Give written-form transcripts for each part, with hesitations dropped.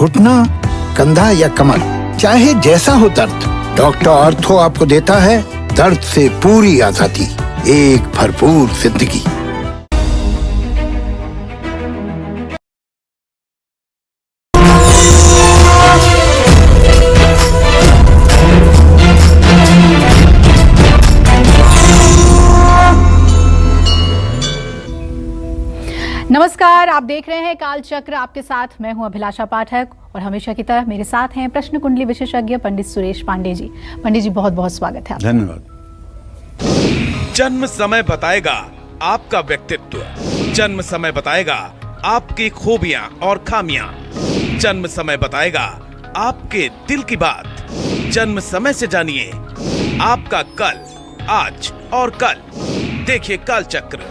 घुटना, कंधा या कमर, चाहे जैसा हो दर्द, डॉक्टर ऑर्थो आपको देता है दर्द से पूरी आजादी, एक भरपूर जिंदगी। नमस्कार, आप देख रहे हैं काल चक्र। आपके साथ मैं हूं अभिलाषा पाठक और हमेशा की तरह मेरे साथ हैं प्रश्न कुंडली विशेषज्ञ पंडित सुरेश पांडे जी। पंडित जी, बहुत बहुत स्वागत है। धन्यवाद। जन्म समय बताएगा आपका व्यक्तित्व, जन्म समय बताएगा आपकी खूबियां और खामियां, जन्म समय बताएगा आपके दिल की बात। जन्म समय से जानिए आपका कल, आज और कल। देखिए काल चक्र।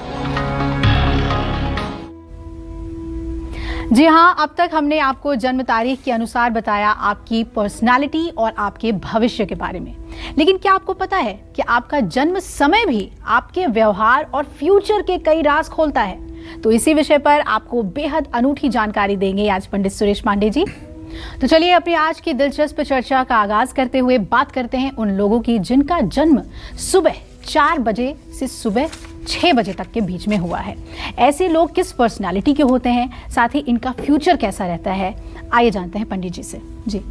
जी हाँ, अब तक हमने आपको जन्म तारीख के अनुसार बताया आपकी पर्सनालिटी और आपके भविष्य के बारे में, लेकिन क्या आपको पता है कि आपका जन्म समय भी आपके व्यवहार और फ्यूचर के कई राज खोलता है? तो इसी विषय पर आपको बेहद अनूठी जानकारी देंगे आज पंडित सुरेश पांडे जी। तो चलिए अपनी आज की दिलचस्प चर्चा का आगाज करते हुए बात करते हैं उन लोगों की जिनका जन्म सुबह 4 बजे से सुबह 6 बजे तक के बीच में हुआ है। ऐसे लोग किस पर्सनालिटी के होते हैं, साथ ही इनका फ्यूचर कैसा रहता है, आइए जानते हैं पंडित जी से। जी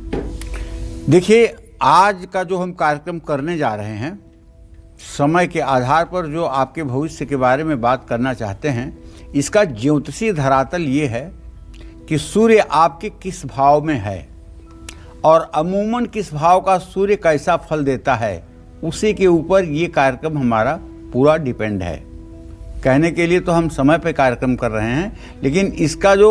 देखिए, आज का जो हम कार्यक्रम करने जा रहे हैं, समय के आधार पर जो आपके भविष्य के बारे में बात करना चाहते हैं, इसका ज्योतिषीय धरातल ये है कि सूर्य आपके किस भाव में है और अमूमन किस भाव का सूर्य कैसा फल देता है, उसी के ऊपर ये कार्यक्रम हमारा पूरा डिपेंड है। कहने के लिए तो हम समय पे कार्यक्रम कर रहे हैं, लेकिन इसका जो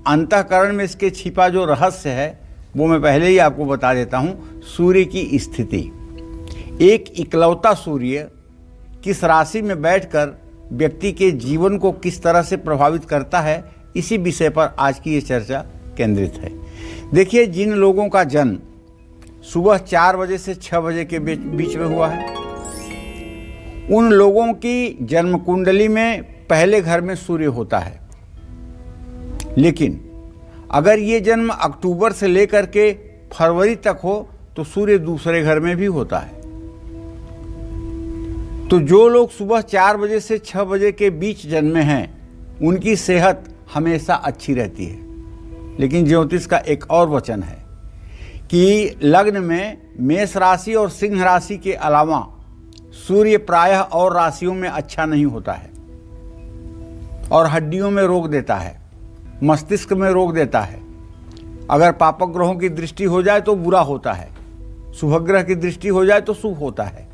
अंतःकरण में इसके छिपा जो रहस्य है वो मैं पहले ही आपको बता देता हूँ। सूर्य की स्थिति, एक इकलौता सूर्य किस राशि में बैठकर व्यक्ति के जीवन को किस तरह से प्रभावित करता है, इसी विषय पर आज की ये चर्चा केंद्रित है। देखिए, जिन लोगों का जन्म सुबह 4 बजे से 6 बजे के बीच में हुआ है, उन लोगों की जन्म कुंडली में पहले घर में सूर्य होता है। लेकिन अगर ये जन्म अक्टूबर से लेकर के फरवरी तक हो तो सूर्य दूसरे घर में भी होता है। तो जो लोग सुबह 4 बजे से 6 बजे के बीच जन्मे हैं, उनकी सेहत हमेशा अच्छी रहती है। लेकिन ज्योतिष का एक और वचन है कि लग्न में मेष राशि और सिंह राशि के अलावा सूर्य प्रायः और राशियों में अच्छा नहीं होता है और हड्डियों में रोग देता है, मस्तिष्क में रोग देता है। अगर पापक ग्रहों की दृष्टि हो जाए तो बुरा होता है, शुभ ग्रह की दृष्टि हो जाए तो शुभ होता है।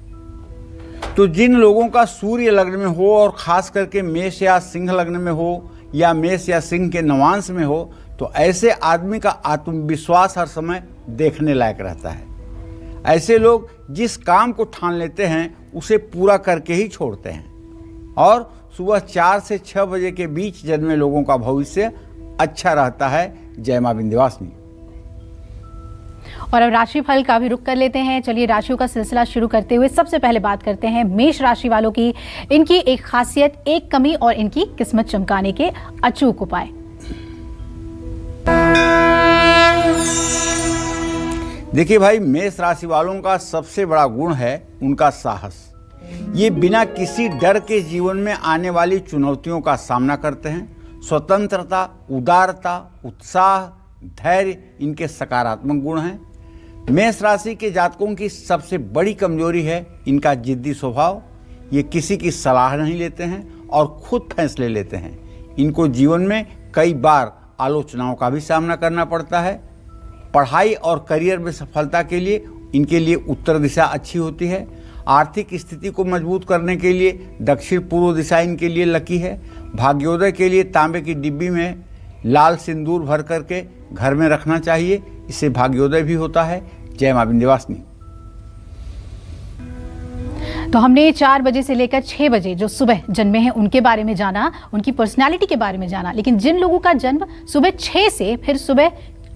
तो जिन लोगों का सूर्य लग्न में हो और खास करके मेष या सिंह लग्न में हो या मेष या सिंह के नवांश में हो, तो ऐसे आदमी का आत्मविश्वास हर समय देखने लायक रहता है। ऐसे लोग जिस काम को ठान लेते हैं उसे पूरा करके ही छोड़ते हैं और सुबह 4 से 6 बजे के बीच जन्मे लोगों का भविष्य अच्छा रहता है। जय मां विंध्यवासिनी। और अब राशिफल का भी रुख कर लेते हैं। चलिए राशियों का सिलसिला शुरू करते हुए सबसे पहले बात करते हैं मेष राशि वालों की। इनकी एक खासियत, एक कमी और इनकी किस्मत चमकाने के अचूक उपाय। देखिए भाई, मेष राशि वालों का सबसे बड़ा गुण है उनका साहस। ये बिना किसी डर के जीवन में आने वाली चुनौतियों का सामना करते हैं। स्वतंत्रता, उदारता, उत्साह, धैर्य इनके सकारात्मक गुण हैं। मेष राशि के जातकों की सबसे बड़ी कमजोरी है इनका जिद्दी स्वभाव। ये किसी की सलाह नहीं लेते हैं और खुद फैसले लेते हैं। इनको जीवन में कई बार आलोचनाओं का भी सामना करना पड़ता है। पढ़ाई और करियर में सफलता के लिए इनके लिए उत्तर दिशा अच्छी होती है। आर्थिक स्थिति को मजबूत करने के लिए दक्षिण पूर्व दिशा इनके लिए लकी है। भाग्योदय के लिए तांबे की डिब्बी में लाल सिंदूर भर करके घर में रखना चाहिए, इससे भाग्योदय भी होता है। जय मां विंध्यवासिनी। तो हमने 4 बजे से लेकर 6 बजे जो सुबह जन्मे हैं उनके बारे में जाना, उनकी पर्सनालिटी के बारे में जाना। लेकिन जिन लोगों का जन्म सुबह 6 से फिर सुबह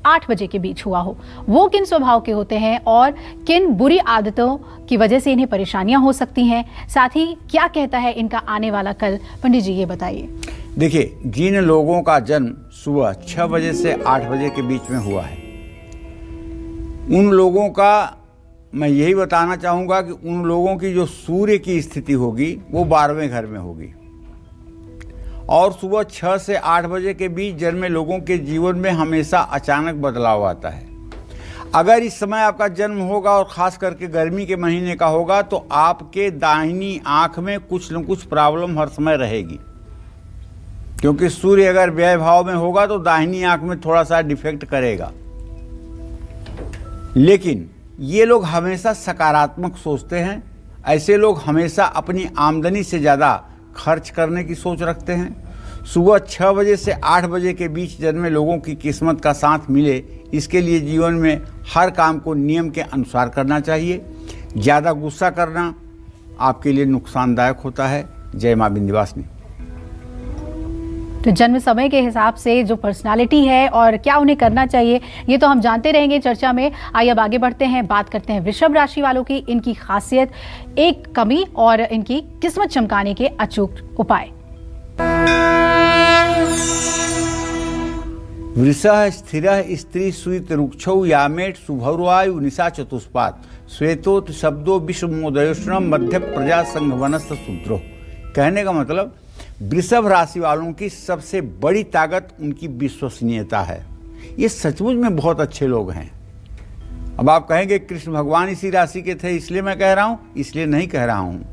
8 बजे के बीच हुआ हो, वो किन स्वभाव के होते हैं और किन बुरी आदतों की वजह से इन्हें परेशानियां हो सकती हैं, साथ ही क्या कहता है इनका आने वाला कल, पंडित जी ये बताइए। देखिए, जिन लोगों का जन्म सुबह 6 बजे से 8 बजे के बीच में हुआ है, उन लोगों का मैं यही बताना चाहूँगा कि उन लोगों की जो सूर्य की स्थिति होगी वो 12वें घर में होगी, और सुबह 6 से 8 बजे के बीच जन्मे लोगों के जीवन में हमेशा अचानक बदलाव आता है। अगर इस समय आपका जन्म होगा और ख़ास करके गर्मी के महीने का होगा तो आपके दाहिनी आँख में कुछ न कुछ प्रॉब्लम हर समय रहेगी, क्योंकि सूर्य अगर व्यय भाव में होगा तो दाहिनी आँख में थोड़ा सा डिफेक्ट करेगा। लेकिन ये लोग हमेशा सकारात्मक सोचते हैं। ऐसे लोग हमेशा अपनी आमदनी से ज़्यादा खर्च करने की सोच रखते हैं। सुबह 6 बजे से 8 बजे के बीच जन्मे लोगों की किस्मत का साथ मिले, इसके लिए जीवन में हर काम को नियम के अनुसार करना चाहिए। ज़्यादा गुस्सा करना आपके लिए नुकसानदायक होता है। जय माँ विंध्यवासिनी। तो जन्म समय के हिसाब से जो पर्सनालिटी है और क्या उन्हें करना चाहिए, ये तो हम जानते रहेंगे चर्चा में। आइए अब आगे बढ़ते हैं, बात करते हैं वृषभ राशि वालों की, इनकी खासियत, एक कमी और इनकी किस्मत चमकाने के अचूक उपाय। वृषः स्थिरः स्त्री सुत रुक्षौ यामेट शुभवायु निशा चतुष्पाद श्वेतोत शब्दों विश्वमोदयोष्णम मध्य प्रजा संघ वनस्थ शूद्रो। कहने का मतलब वृषभ राशि वालों की सबसे बड़ी ताकत उनकी विश्वसनीयता है। ये सचमुच में बहुत अच्छे लोग हैं। अब आप कहेंगे कृष्ण भगवान इसी राशि के थे इसलिए मैं कह रहा हूँ, इसलिए नहीं कह रहा हूँ।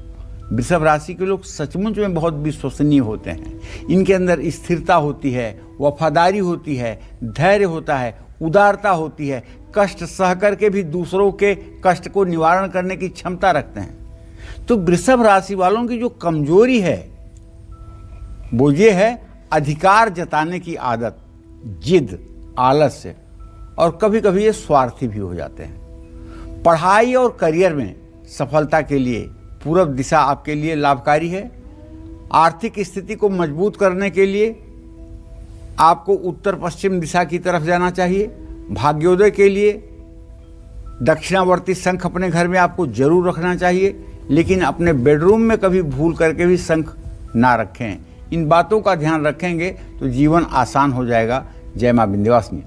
वृषभ राशि के लोग सचमुच में बहुत विश्वसनीय होते हैं। इनके अंदर स्थिरता होती है, वफादारी होती है, धैर्य होता है, उदारता होती है, कष्ट सह करके भी दूसरों के कष्ट को निवारण करने की क्षमता रखते हैं। तो वृषभ राशि वालों की जो कमजोरी है वो ये है अधिकार जताने की आदत, जिद, आलस्य, और कभी कभी ये स्वार्थी भी हो जाते हैं। पढ़ाई और करियर में सफलता के लिए पूरब दिशा आपके लिए लाभकारी है। आर्थिक स्थिति को मजबूत करने के लिए आपको उत्तर पश्चिम दिशा की तरफ जाना चाहिए। भाग्योदय के लिए दक्षिणावर्ती शंख अपने घर में आपको जरूर रखना चाहिए, लेकिन अपने बेडरूम में कभी भूल करके भी शंख ना रखें। इन बातों का ध्यान रखेंगे तो जीवन आसान हो जाएगा। जय मां विंध्यवासिनी।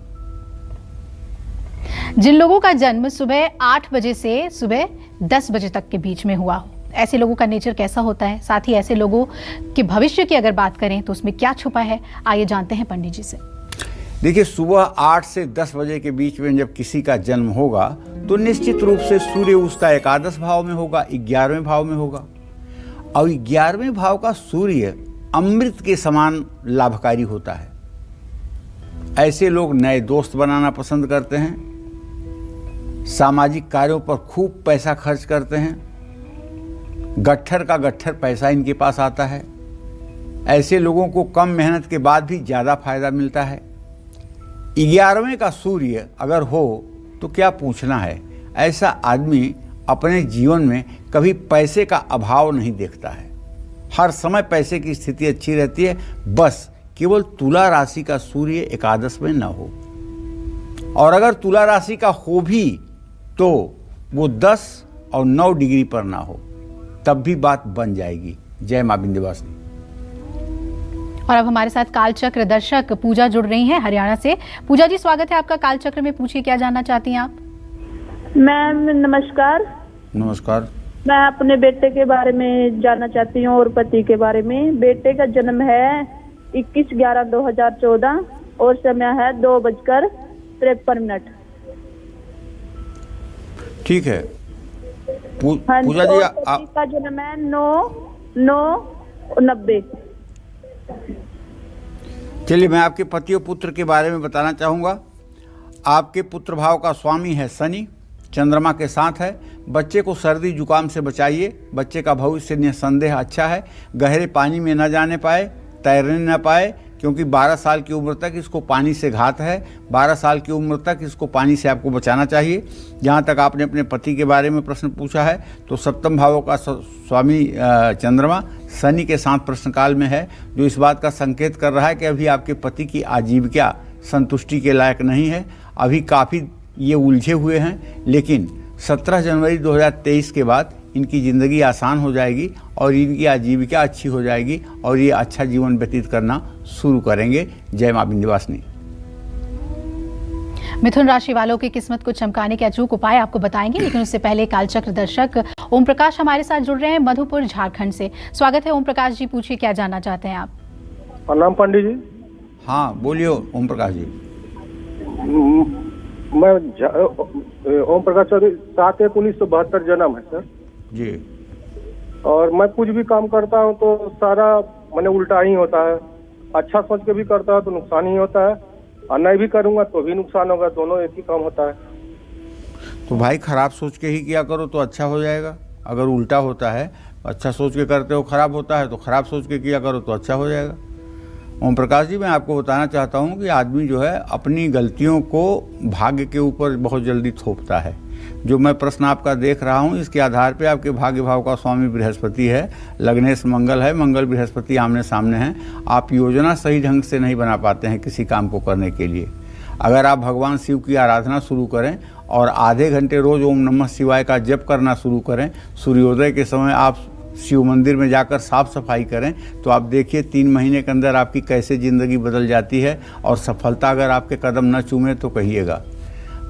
जिन लोगों का जन्म सुबह 8 बजे से सुबह 10 बजे तक के बीच में हुआ हो, ऐसे लोगों का नेचर कैसा होता है, साथ ही ऐसे लोगों के भविष्य की अगर बात करें तो उसमें क्या छुपा है, आइए जानते हैं पंडित जी से। देखिए, सुबह 8 से 10 बजे के बीच में जब किसी का जन्म होगा तो निश्चित रूप से सूर्य उसका एकादश भाव में होगा, 11वें भाव में होगा। और 11वें भाव का सूर्य अमृत के समान लाभकारी होता है। ऐसे लोग नए दोस्त बनाना पसंद करते हैं, सामाजिक कार्यों पर खूब पैसा खर्च करते हैं, गट्ठर का गट्ठर पैसा इनके पास आता है। ऐसे लोगों को कम मेहनत के बाद भी ज़्यादा फायदा मिलता है। 11वें का सूर्य अगर हो तो क्या पूछना है। ऐसा आदमी अपने जीवन में कभी पैसे का अभाव नहीं देखता है, हर समय पैसे की स्थिति अच्छी रहती है। बस केवल तुला राशि का सूर्य एकादश में न हो, और अगर तुला राशि का हो भी तो वो 10 और 9 डिग्री पर ना हो, तब भी बात बन जाएगी। जय मां विंध्यवासिनी। और अब हमारे साथ कालचक्र दर्शक पूजा जुड़ रही हैं हरियाणा से। पूजा जी, स्वागत है आपका कालचक्र में। पूछिए, क्या जानना चाहती हैं आप? मैम नमस्कार। नमस्कार। मैं अपने बेटे के बारे में जानना चाहती हूँ और पति के बारे में। बेटे का जन्म है 21/11/2014 और समय है 2:53। ठीक है हाँ पूजा जी, पति का जन्म है 9/9/90। चलिए, मैं आपके पति और पुत्र के बारे में बताना चाहूँगा। आपके पुत्र भाव का स्वामी है शनि, चंद्रमा के साथ है। बच्चे को सर्दी जुकाम से बचाइए। बच्चे का भविष्य निसंदेह अच्छा है। गहरे पानी में न जाने पाए, तैरने न पाए, क्योंकि 12 साल की उम्र तक इसको पानी से घात है। 12 साल की उम्र तक इसको पानी से आपको बचाना चाहिए। जहाँ तक आपने अपने पति के बारे में प्रश्न पूछा है तो सप्तम भावों का स्वामी चंद्रमा शनि के साथ प्रश्नकाल में है, जो इस बात का संकेत कर रहा है कि अभी आपके पति की आजीविका संतुष्टि के लायक नहीं है। अभी काफ़ी ये उलझे हुए हैं, लेकिन 17 जनवरी 2023 के बाद इनकी ज़िंदगी आसान हो जाएगी और इनकी आजीविका अच्छी हो जाएगी और ये अच्छा जीवन व्यतीत करना शुरू करेंगे। जय मां विंध्यवासिनी। मिथुन राशि वालों की किस्मत को चमकाने के अचूक उपाय आपको बताएंगे, लेकिन उससे पहले कालचक्र दर्शक ओम प्रकाश हमारे साथ जुड़ रहे हैं मधुपुर झारखंड से। स्वागत है ओम प्रकाश जी, पूछिए क्या जानना चाहते हैं आप। प्रणाम पंडित जी। हाँ बोलिए ओम प्रकाश जी। मैं ओम प्रकाश चौधरी, 7/1/1972 जन्म है सर जी। और मैं कुछ भी काम करता हूँ तो सारा मैंने उल्टा ही होता है। अच्छा सोच के भी करता है तो नुकसान ही होता है, और नहीं भी करूँगा तो भी नुकसान होगा। दोनों एक ही काम होता है। तो भाई खराब सोच के ही किया करो तो अच्छा हो जाएगा। अगर उल्टा होता है, अच्छा सोच के करते हो खराब होता है, तो खराब सोच के किया करो तो अच्छा हो जाएगा। ओम प्रकाश जी, मैं आपको बताना चाहता हूँ कि आदमी जो है अपनी गलतियों को भाग्य के ऊपर बहुत जल्दी थोपता है। जो मैं प्रश्न आपका देख रहा हूँ, इसके आधार पे आपके भाग्य भाव का स्वामी बृहस्पति है, लग्नेश मंगल है, मंगल बृहस्पति आमने सामने हैं। आप योजना सही ढंग से नहीं बना पाते हैं किसी काम को करने के लिए। अगर आप भगवान शिव की आराधना शुरू करें और आधे घंटे रोज ओम नमः शिवाय का जप करना शुरू करें, सूर्योदय के समय आप शिव मंदिर में जाकर साफ सफाई करें, तो आप देखिए 3 महीने के अंदर आपकी कैसे ज़िंदगी बदल जाती है। और सफलता अगर आपके कदम न चूमे तो कहिएगा।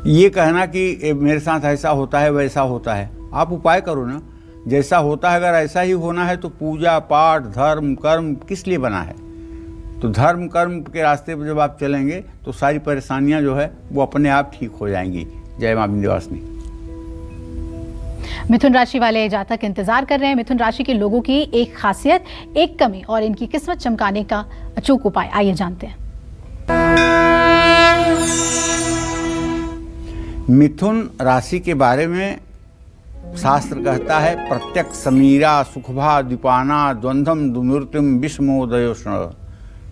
ये कहना कि मेरे साथ ऐसा होता है वैसा होता है, आप उपाय करो ना। जैसा होता है अगर ऐसा ही होना है तो पूजा पाठ धर्म कर्म किस लिए बना है। तो धर्म कर्म के रास्ते पर जब आप चलेंगे तो सारी परेशानियां जो है वो अपने आप ठीक हो जाएंगी। जय मां विंध्यवासिनी। मिथुन राशि वाले जातक इंतजार कर रहे हैं मिथुन राशि के लोगों की एक खासियत, एक कमी और इनकी किस्मत चमकाने का अचूक उपाय। आइए जानते हैं। मिथुन राशि के बारे में शास्त्र कहता है प्रत्यक्ष समीरा सुखभा द्विपाना द्वंद्वम दुमूर्तिम विषमोदयोष्ण।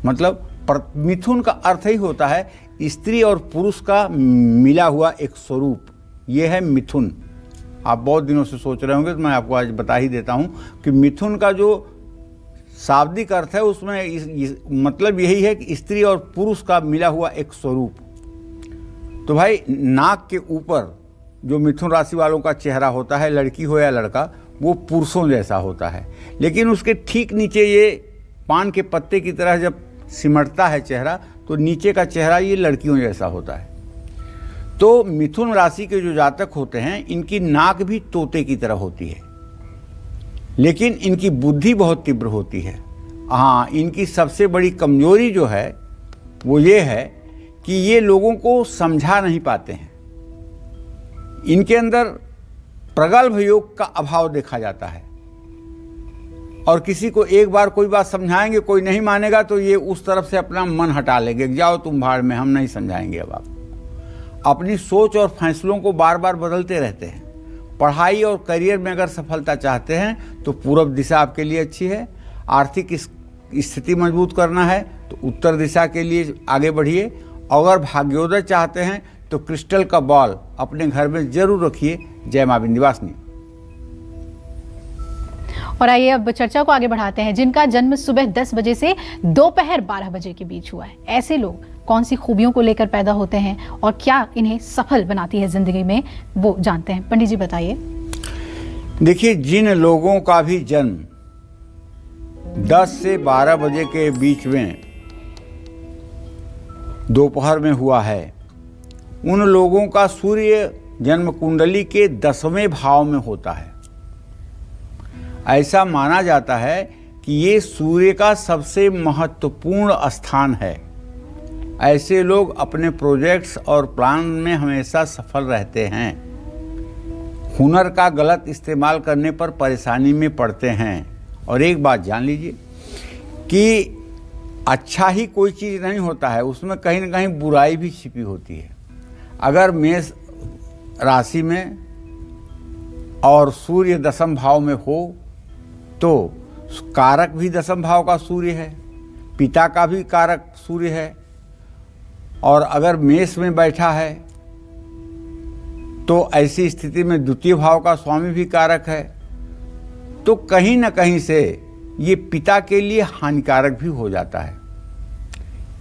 मतलब मिथुन का अर्थ ही होता है स्त्री और पुरुष का मिला हुआ एक स्वरूप। ये है मिथुन। आप बहुत दिनों से सोच रहे होंगे तो मैं आपको आज बता ही देता हूँ कि मिथुन का जो शाब्दिक अर्थ है उसमें मतलब यही है कि स्त्री और पुरुष का मिला हुआ एक स्वरूप। तो भाई नाक के ऊपर जो मिथुन राशि वालों का चेहरा होता है, लड़की हो या लड़का, वो पुरुषों जैसा होता है। लेकिन उसके ठीक नीचे ये पान के पत्ते की तरह जब सिमटता है चेहरा, तो नीचे का चेहरा ये लड़कियों जैसा होता है। तो मिथुन राशि के जो जातक होते हैं इनकी नाक भी तोते की तरह होती है, लेकिन इनकी बुद्धि बहुत तीव्र होती है। हाँ, इनकी सबसे बड़ी कमजोरी जो है वो ये है कि ये लोगों को समझा नहीं पाते हैं। इनके अंदर प्रगल्भ योग का अभाव देखा जाता है, और किसी को एक बार कोई बात समझाएंगे, कोई नहीं मानेगा तो ये उस तरफ से अपना मन हटा लेंगे, जाओ तुम भाड़ में, हम नहीं समझाएंगे। अब आप अपनी सोच और फैसलों को बार बार बदलते रहते हैं। पढ़ाई और करियर में अगर सफलता चाहते हैं तो पूर्व दिशा आपके लिए अच्छी है। आर्थिक स्थिति मजबूत करना है तो उत्तर दिशा के लिए आगे बढ़िए। अगर भाग्योदय चाहते हैं तो क्रिस्टल का बॉल अपने घर में जरूर रखिए। जय मां विंध्यवासिनी। और आइए अब चर्चा को आगे बढ़ाते हैं। जिनका जन्म सुबह 10 बजे से दोपहर 12 बजे के बीच हुआ है, ऐसे लोग कौन सी खूबियों को लेकर पैदा होते हैं और क्या इन्हें सफल बनाती है जिंदगी में, वो जानते हैं। पंडित जी बताइए। देखिए, जिन लोगों का भी जन्म 10 से 12 बजे के बीच में दोपहर में हुआ है, उन लोगों का सूर्य जन्म कुंडली के 10वें भाव में होता है। ऐसा माना जाता है कि ये सूर्य का सबसे महत्वपूर्ण स्थान है। ऐसे लोग अपने प्रोजेक्ट्स और प्लान में हमेशा सफल रहते हैं। हुनर का गलत इस्तेमाल करने पर परेशानी में पड़ते हैं। और एक बात जान लीजिए कि अच्छा ही कोई चीज़ नहीं होता है, उसमें कहीं ना कहीं बुराई भी छिपी होती है। अगर मेष राशि में और सूर्य 10वें भाव में हो तो कारक भी 10वें भाव का सूर्य है, पिता का भी कारक सूर्य है। और अगर मेष में बैठा है तो ऐसी स्थिति में द्वितीय भाव का स्वामी भी कारक है। तो कहीं ना कहीं से ये पिता के लिए हानिकारक भी हो जाता है।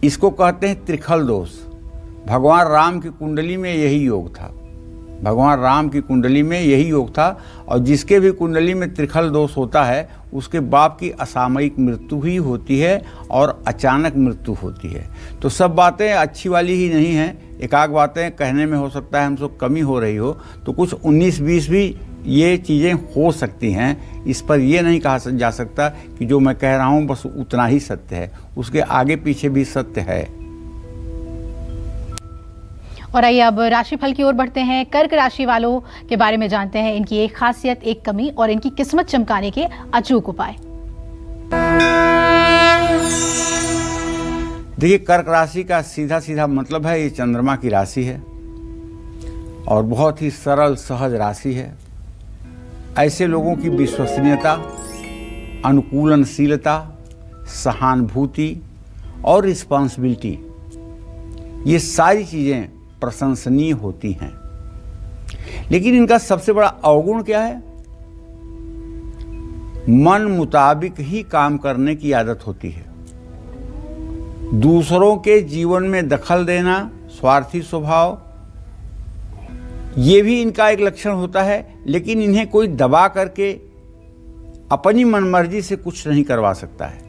इसको कहते हैं त्रिखल दोष। भगवान राम की कुंडली में यही योग था। भगवान राम की कुंडली में यही योग था। और जिसके भी कुंडली में त्रिखल दोष होता है उसके बाप की असामयिक मृत्यु ही होती है और अचानक मृत्यु होती है। तो सब बातें अच्छी वाली ही नहीं हैं, एकाक बातें कहने में हो सकता है हमसे कमी हो रही हो, तो कुछ 19-20 भी ये चीज़ें हो सकती हैं। इस पर ये नहीं कहा जा सकता कि जो मैं कह रहा हूँ बस उतना ही सत्य है, उसके आगे पीछे भी सत्य है। और आइए अब राशिफल की ओर बढ़ते हैं। कर्क राशि वालों के बारे में जानते हैं, इनकी एक खासियत, एक कमी और इनकी किस्मत चमकाने के अचूक उपाय। देखिए, कर्क राशि का सीधा सीधा मतलब है ये चंद्रमा की राशि है और बहुत ही सरल सहज राशि है। ऐसे लोगों की विश्वसनीयता, अनुकूलनशीलता, सहानुभूति और रिस्पॉन्सिबिलिटी, ये सारी चीज़ें प्रशंसनीय होती हैं। लेकिन इनका सबसे बड़ा अवगुण क्या है? मन मुताबिक ही काम करने की आदत होती है। दूसरों के जीवन में दखल देना, स्वार्थी स्वभाव, ये भी इनका एक लक्षण होता है। लेकिन इन्हें कोई दबा करके अपनी मनमर्जी से कुछ नहीं करवा सकता है।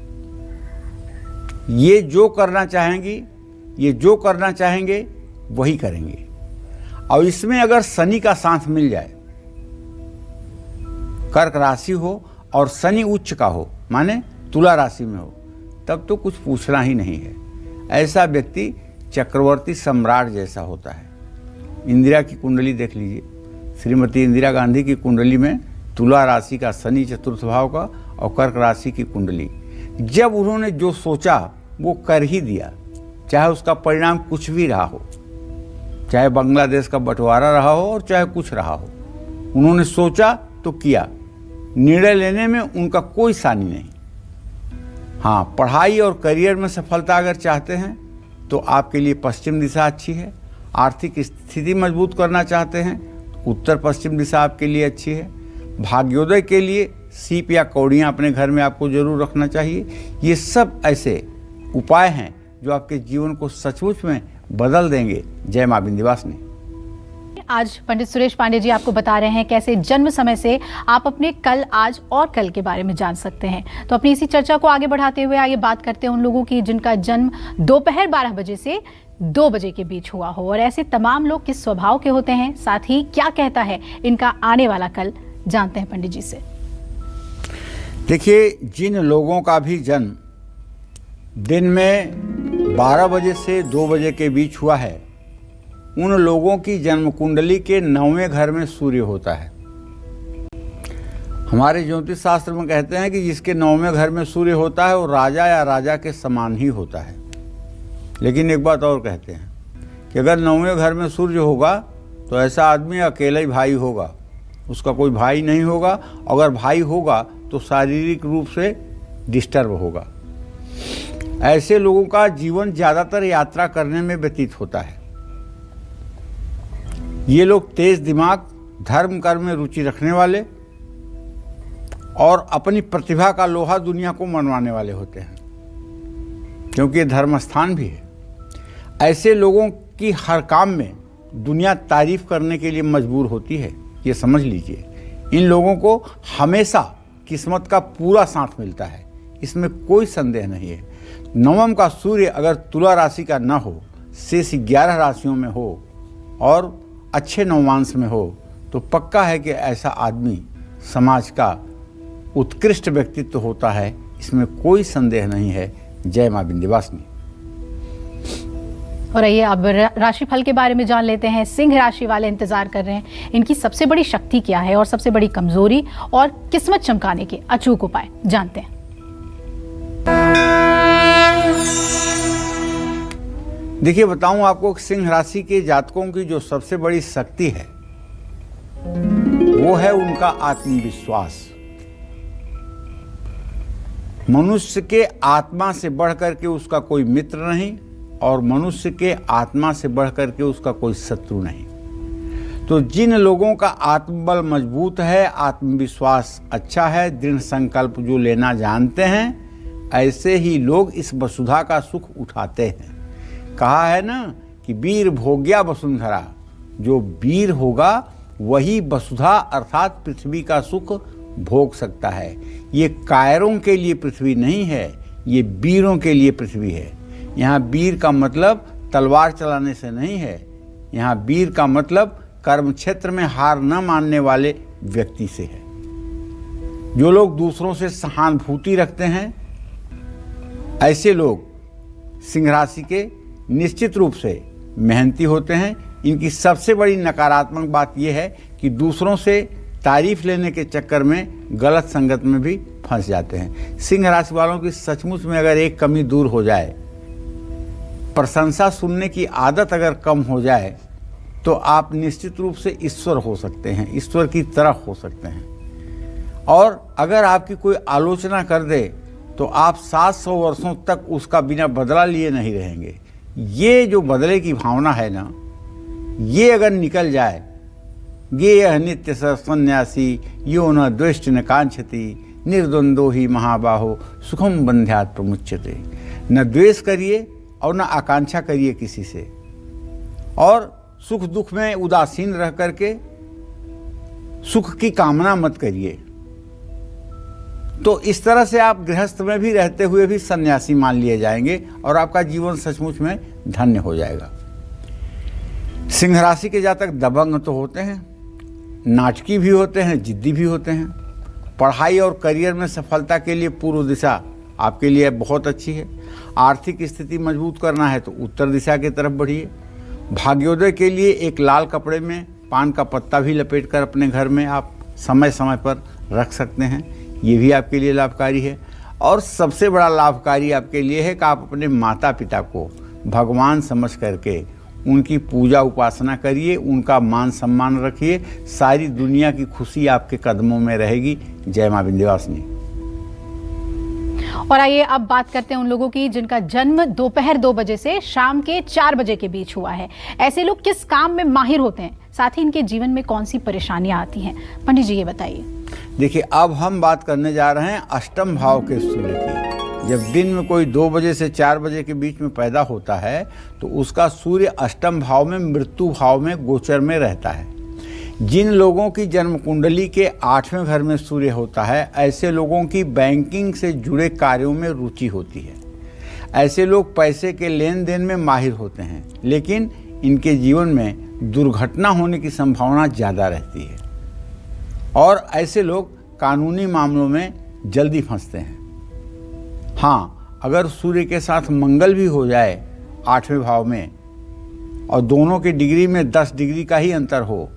ये जो करना चाहेंगे वही करेंगे। और इसमें अगर शनि का साथ मिल जाए, कर्क राशि हो और शनि उच्च का हो, माने तुला राशि में हो, तब तो कुछ पूछना ही नहीं है। ऐसा व्यक्ति चक्रवर्ती सम्राट जैसा होता है। इंदिरा की कुंडली देख लीजिए, श्रीमती इंदिरा गांधी की कुंडली में तुला राशि का शनि चतुर्थ भाव का और कर्क राशि की कुंडली, जब उन्होंने जो सोचा वो कर ही दिया, चाहे उसका परिणाम कुछ भी रहा हो, चाहे बांग्लादेश का बंटवारा रहा हो और चाहे कुछ रहा हो। उन्होंने सोचा तो किया। निर्णय लेने में उनका कोई सानी नहीं। हाँ, पढ़ाई और करियर में सफलता अगर चाहते हैं तो आपके लिए पश्चिम दिशा अच्छी है। आर्थिक स्थिति मजबूत करना चाहते हैं, उत्तर पश्चिम दिशा आपके लिए अच्छी है। भाग्योदय के लिए सीप या कौड़ियाँ अपने घर में आपको जरूर रखना चाहिए। ये सब ऐसे उपाय हैं जो आपके जीवन को सचमुच में बदल देंगे। जय मां विंध्यवासिनी। आज पंडित सुरेश पांडे जी आपको बता रहे हैं कैसे जन्म समय से आप अपने कल, आज और कल के बारे में जान सकते हैं। तो अपनी इसी चर्चा को आगे बढ़ाते हुए आइए बात करते हैं उन लोगों की जिनका जन्म दोपहर 12 बजे से 2 बजे के बीच हुआ हो, और ऐसे तमाम लोग किस स्वभाव के होते हैं, साथ ही क्या कहता है इनका आने वाला कल। जानते हैं पंडित जी से। देखिए, जिन लोगों का भी जन्म दिन में 12 बजे से 2 बजे के बीच हुआ है, उन लोगों की जन्म कुंडली के 9वें घर में सूर्य होता है। हमारे ज्योतिष शास्त्र में कहते हैं कि जिसके 9वें घर में सूर्य होता है वो राजा या राजा के समान ही होता है। लेकिन एक बात और कहते हैं कि अगर 9वें घर में सूर्य होगा तो ऐसा आदमी अकेला ही भाई होगा, उसका कोई भाई नहीं होगा। अगर भाई होगा तो शारीरिक रूप से डिस्टर्ब होगा। ऐसे लोगों का जीवन ज़्यादातर यात्रा करने में व्यतीत होता है। ये लोग तेज दिमाग, धर्म कर्म में रुचि रखने वाले और अपनी प्रतिभा का लोहा दुनिया को मनवाने वाले होते हैं, क्योंकि ये धर्म स्थान भी है। ऐसे लोगों की हर काम में दुनिया तारीफ करने के लिए मजबूर होती है, ये समझ लीजिए। इन लोगों को हमेशा किस्मत का पूरा साथ मिलता है, इसमें कोई संदेह नहीं है। 9वें का सूर्य अगर तुला राशि का न हो, शेष 11 राशियों में हो और अच्छे नवमांश में हो, तो पक्का है कि ऐसा आदमी समाज का उत्कृष्ट व्यक्तित्व होता है, इसमें कोई संदेह नहीं है। जय मां विंध्यवासिनी। और आइए अब राशिफल के बारे में जान लेते हैं। सिंह राशि वाले इंतजार कर रहे हैं, इनकी सबसे बड़ी शक्ति क्या है और सबसे बड़ी कमजोरी और किस्मत चमकाने के अचूक उपाय जानते हैं। देखिए, बताऊं आपको, सिंह राशि के जातकों की जो सबसे बड़ी शक्ति है वो है उनका आत्मविश्वास। मनुष्य के आत्मा से बढ़कर के उसका कोई मित्र नहीं और मनुष्य के आत्मा से बढ़कर के उसका कोई शत्रु नहीं। तो जिन लोगों का आत्मबल मजबूत है, आत्मविश्वास अच्छा है, दृढ़ संकल्प जो लेना जानते हैं, ऐसे ही लोग इस वसुधा का सुख उठाते हैं। कहा है ना कि वीर भोग्या वसुंधरा, जो वीर होगा वही वसुधा अर्थात पृथ्वी का सुख भोग सकता है। ये कायरों के लिए पृथ्वी नहीं है, ये वीरों के लिए पृथ्वी है। यहाँ वीर का मतलब तलवार चलाने से नहीं है, यहाँ वीर का मतलब कर्म क्षेत्र में हार न मानने वाले व्यक्ति से है। जो लोग दूसरों से सहानुभूति रखते हैं, ऐसे लोग सिंह राशि के निश्चित रूप से मेहनती होते हैं। इनकी सबसे बड़ी नकारात्मक बात यह है कि दूसरों से तारीफ लेने के चक्कर में गलत संगत में भी फंस जाते हैं। सिंह राशि वालों की सचमुच में अगर एक कमी दूर हो जाए, प्रशंसा सुनने की आदत अगर कम हो जाए, तो आप निश्चित रूप से ईश्वर हो सकते हैं, ईश्वर की तरह हो सकते हैं। और अगर आपकी कोई आलोचना कर दे तो आप 700 वर्षों तक उसका बिना बदला लिए नहीं रहेंगे। ये जो बदले की भावना है ना, ये अगर निकल जाए, ये नित्य सन्यासी यो न द्वेष्ट न कांक्षति निर्द्वंदो ही महाबाहो सुखम बंध्यात् प्रमुच्यते। न द्वेष करिए और न आकांक्षा करिए किसी से, और सुख दुख में उदासीन रह करके सुख की कामना मत करिए। तो इस तरह से आप गृहस्थ में भी रहते हुए भी सन्यासी मान लिए जाएंगे और आपका जीवन सचमुच में धन्य हो जाएगा। सिंह राशि के जातक दबंग तो होते हैं, नाटकी भी होते हैं, जिद्दी भी होते हैं। पढ़ाई और करियर में सफलता के लिए पूर्व दिशा आपके लिए बहुत अच्छी है। आर्थिक स्थिति मजबूत करना है तो उत्तर दिशा की तरफ बढ़िए। भाग्योदय के लिए एक लाल कपड़े में पान का पत्ता भी लपेट कर अपने घर में आप समय समय पर रख सकते हैं, ये भी आपके लिए लाभकारी है। और सबसे बड़ा लाभकारी आपके लिए है कि आप अपने माता पिता को भगवान समझ करके उनकी पूजा उपासना करिए, उनका मान सम्मान रखिए। सारी दुनिया की खुशी आपके कदमों में रहेगी। जय मां विंध्यवासिनी। और आइए अब बात करते हैं उन लोगों की जिनका जन्म दोपहर 2 बजे से शाम के 4 बजे के बीच हुआ है। ऐसे लोग किस काम में माहिर होते हैं, साथ ही इनके जीवन में कौन सी परेशानियां आती हैं, पंडित जी ये बताइए। देखिए, अब हम बात करने जा रहे हैं अष्टम भाव के सूर्य की। जब दिन में कोई 2 बजे से 4 बजे के बीच में पैदा होता है तो उसका सूर्य अष्टम भाव में मृत्यु भाव में गोचर में रहता है। जिन लोगों की जन्म कुंडली के 8वें घर में सूर्य होता है, ऐसे लोगों की बैंकिंग से जुड़े कार्यों में रुचि होती है। ऐसे लोग पैसे के लेन देन में माहिर होते हैं, लेकिन इनके जीवन में दुर्घटना होने की संभावना ज़्यादा रहती है। और ऐसे लोग कानूनी मामलों में जल्दी फंसते हैं। हाँ, अगर सूर्य के साथ मंगल भी हो जाए 8वें भाव में और दोनों के डिग्री में 10 डिग्री का ही अंतर हो,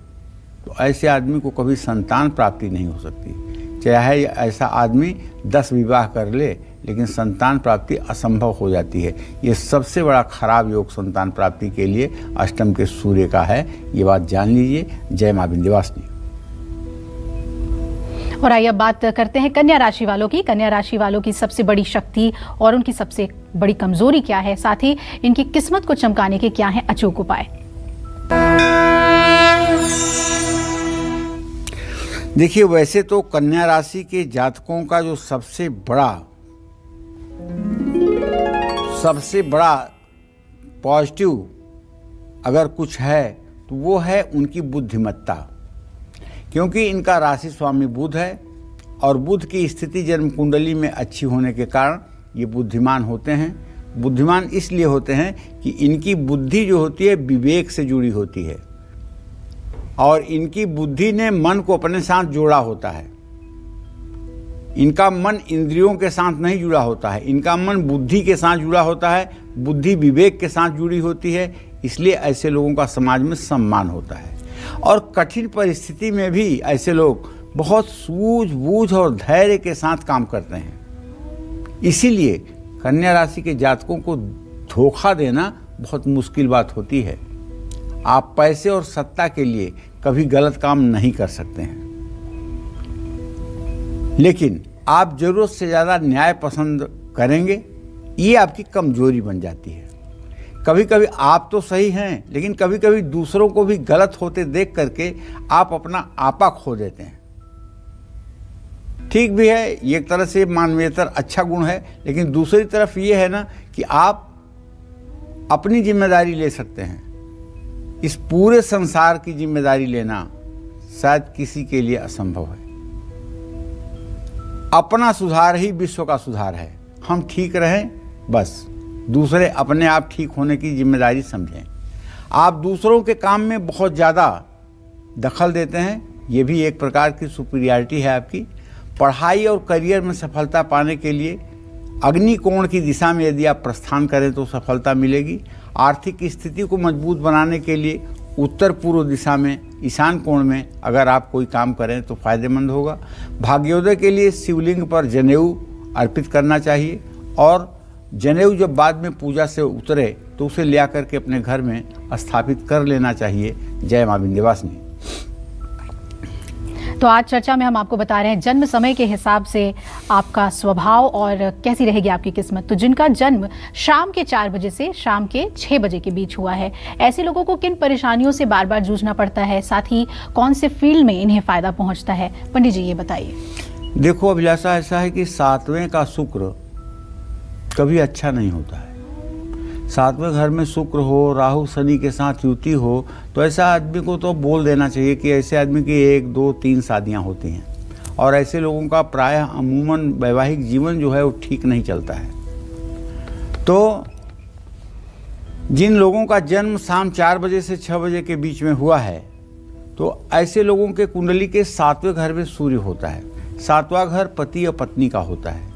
तो ऐसे आदमी को कभी संतान प्राप्ति नहीं हो सकती। चाहे ऐसा आदमी 10 विवाह कर ले, लेकिन संतान प्राप्ति असंभव हो जाती है। ये सबसे बड़ा खराब योग संतान प्राप्ति के लिए अष्टम के सूर्य का है, ये बात जान लीजिए। जय मां विंध्यवासिनी। और आइए अब बात करते हैं कन्या राशि वालों की। कन्या राशि वालों की सबसे बड़ी शक्ति और उनकी सबसे बड़ी कमजोरी क्या है, साथ ही इनकी किस्मत को चमकाने के क्या हैं अचूक उपाय। देखिए, वैसे तो कन्या राशि के जातकों का जो सबसे बड़ा पॉजिटिव अगर कुछ है तो वो है उनकी बुद्धिमत्ता, क्योंकि इनका राशि स्वामी बुध है और बुध की स्थिति जन्म कुंडली में अच्छी होने के कारण ये बुद्धिमान होते हैं। बुद्धिमान इसलिए होते हैं कि इनकी बुद्धि जो होती है विवेक से जुड़ी होती है और इनकी बुद्धि ने मन को अपने साथ जोड़ा होता है। इनका मन इंद्रियों के साथ नहीं जुड़ा होता है, इनका मन बुद्धि के साथ जुड़ा होता है, बुद्धि विवेक के साथ जुड़ी होती है। इसलिए ऐसे लोगों का समाज में सम्मान होता है और कठिन परिस्थिति में भी ऐसे लोग बहुत सूझबूझ और धैर्य के साथ काम करते हैं। इसीलिए कन्या राशि के जातकों को धोखा देना बहुत मुश्किल बात होती है। आप पैसे और सत्ता के लिए कभी गलत काम नहीं कर सकते हैं, लेकिन आप जरूरत से ज़्यादा न्याय पसंद करेंगे, ये आपकी कमजोरी बन जाती है। कभी कभी आप तो सही हैं, लेकिन कभी कभी दूसरों को भी गलत होते देख करके आप अपना आपा खो देते हैं। ठीक भी है, ये एक तरह से मानवीयतर अच्छा गुण है, लेकिन दूसरी तरफ ये है ना कि आप अपनी जिम्मेदारी ले सकते हैं। इस पूरे संसार की जिम्मेदारी लेना शायद किसी के लिए असंभव है। अपना सुधार ही विश्व का सुधार है। हम ठीक रहें, बस दूसरे अपने आप ठीक होने की जिम्मेदारी समझें। आप दूसरों के काम में बहुत ज़्यादा दखल देते हैं, ये भी एक प्रकार की सुपीरियरिटी है आपकी। पढ़ाई और करियर में सफलता पाने के लिए अग्निकोण की दिशा में यदि आप प्रस्थान करें तो सफलता मिलेगी। आर्थिक स्थिति को मजबूत बनाने के लिए उत्तर पूर्व दिशा में, ईशान कोण में अगर आप कोई काम करें तो फायदेमंद होगा। भाग्योदय के लिए शिवलिंग पर जनेऊ अर्पित करना चाहिए और जनेऊ जब बाद में पूजा से उतरे तो उसे ले आकर के अपने घर में स्थापित कर लेना चाहिए। जय मां विंध्यवासिनी। तो आज चर्चा में हम आपको बता रहे हैं जन्म समय के हिसाब से आपका स्वभाव और कैसी रहेगी आपकी किस्मत। तो जिनका जन्म शाम के 4 बजे से शाम के 6 बजे के बीच हुआ है, ऐसे लोगों को किन परेशानियों से बार बार जूझना पड़ता है, साथ ही कौन से फील्ड में इन्हें फायदा पहुंचता है, पंडित जी ये बताइए। देखो अभिलाषा, ऐसा है कि 7वें का शुक्र कभी अच्छा नहीं होता है। 7वें घर में शुक्र हो, राहु शनि के साथ युति हो तो ऐसा आदमी को तो बोल देना चाहिए कि ऐसे आदमी की 1, 2, 3 शादियां होती हैं और ऐसे लोगों का प्रायः अमूमन वैवाहिक जीवन जो है वो ठीक नहीं चलता है। तो जिन लोगों का जन्म शाम 4 बजे से 6 बजे के बीच में हुआ है तो ऐसे लोगों के कुंडली के 7वें घर में सूर्य होता है। 7वां घर पति और पत्नी का होता है।